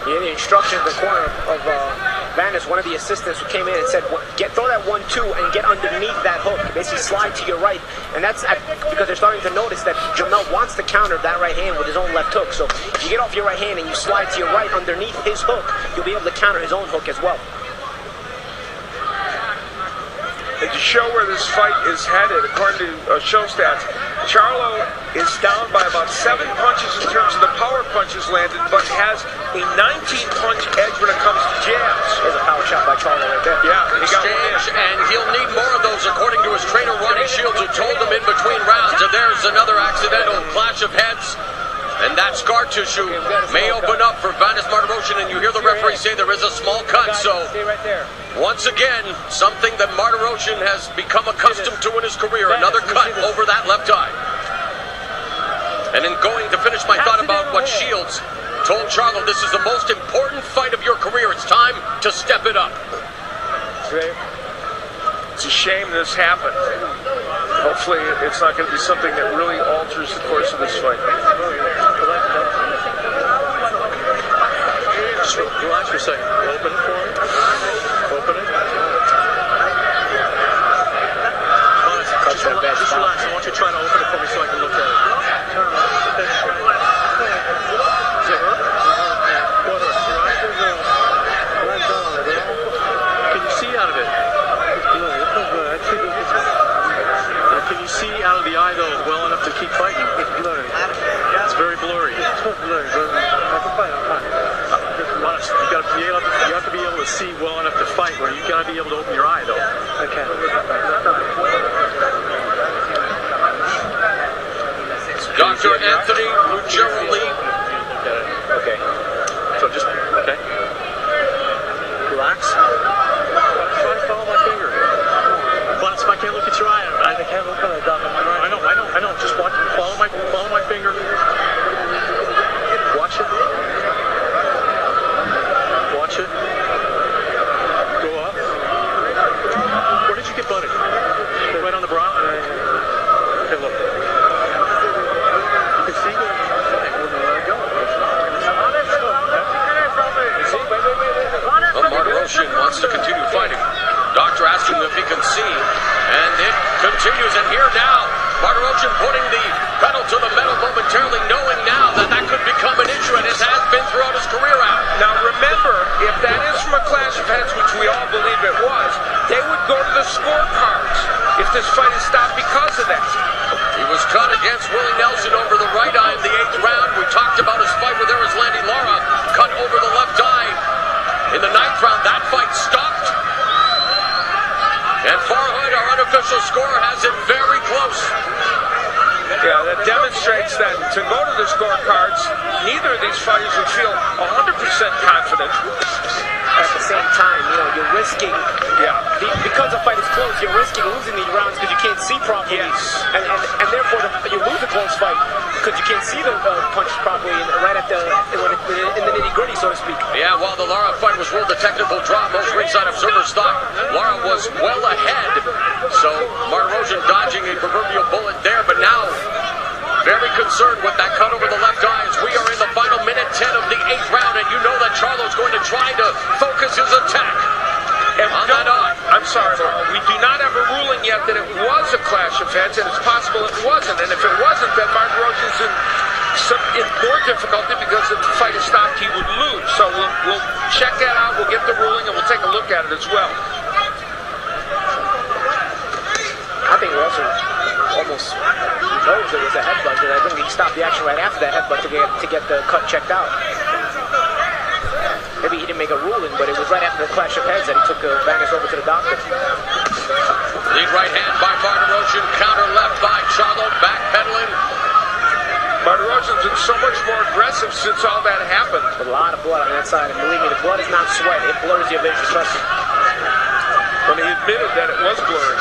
Yeah, the instructions in the corner of Vanis, one of the assistants who came in and said, throw that 1-2 and get underneath that hook. Basically slide to your right. And that's because they're starting to notice that Jamel wants to counter that right hand with his own left hook. So if you get off your right hand and you slide to your right underneath his hook, you'll be able to counter his own hook as well. And to show where this fight is headed, according to show stats, Charlo is down by about 7 punches in terms of the power punches landed, but has a 19-punch edge when it comes to jabs. There's a power shot by Charlo right there. Yeah, he got one in. And he'll need more of those, according to his trainer, Ronnie Shields, who told him in between rounds. And there's another accidental clash of heads. And that scar tissue may open up for Vanis Martirosyan, and you hear the referee say there is a small cut. So, once again, something that Martirosyan has become accustomed to in his career, another cut over that left eye. And in going to finish my thought about what Shields told Charlo, this is the most important fight of your career. It's time to step it up. It's a shame this happened. Hopefully it's not going to be something that really alters the course of this fight. Just relax for a second. Open it for him. Open it. Just relax. I want you to try to open it for me so I can look at it. Does it hurt? What hurts? Your eye? Can you see out of it? Can you see out of the eye, though, well enough to keep fighting? It's blurry. It's very blurry. It's not blurry, but I can fight. You have to be able to see well enough to fight, where you got to be able to open your eye, though. Okay. Dr. Anthony Ruggiero-Lee. Okay. So just, okay. Relax. Try to follow my finger. But if I can't look at your eye, I can't look at the dot on my right. I know. Just watch. Follow my finger. Watch it. Watch it. Go up. Where did you get butted? Right on the brow? Okay, look. You can see where it wouldn't let it go. Well, Martirosyan wants to continue fighting. Doctor asking him if he can see, and it continues. And here now, Martirosyan putting the pedal to the metal momentarily, knowing now that that could become an issue, and it has been throughout his career out. Now remember, if that is from a clash of heads, which we all believe it was, they would go to the scorecards if this fight is stopped because of that. He was cut against Willie Nelson over the right eye in the 8th round. We talked about his fight with Erislandy Lara, cut over the left eye in the 9th round. That fight stopped. And Farhood, our unofficial score, has it very close. Yeah, that demonstrates that to go to the scorecards, neither of these fighters would feel 100% confident. At the same time, you're risking, because the fight is close, you're risking losing these rounds because you can't see properly. Yes. And therefore, you lose a close fight because you can't see the punches properly right at in the nitty-gritty, so to speak. Yeah, while the Lara fight was ruled a technical draw, most ringside observers thought Lara was well ahead. So Martirosyan dodging a proverbial bullet there, but now very concerned with that cut over the left eye as we are in the final minute 10 of the 8th round, and you know that Charlo's going to try to focus his attack on that eye. I'm sorry, we do not have a ruling yet that it was a clash of heads, and it's possible it wasn't. And if it wasn't, then Martirosyan's in more difficulty because if the fight is stopped, he would lose. So we'll check that out, we'll get the ruling, and we'll take a look at it as well. I think Russell almost knows it was a headbutt, and I think he stopped the action right after that headbutt to get the cut checked out. Maybe he didn't make a ruling, but it was right after the clash of heads that he took Vanis over to the doctor. Lead right hand by Martirosyan, counter left by Charlo, backpedaling. Martirosyan's been so much more aggressive since all that happened. With a lot of blood on that side, and believe me, the blood is not sweat. It blurs your vision, trust me. When he admitted that it was blurry.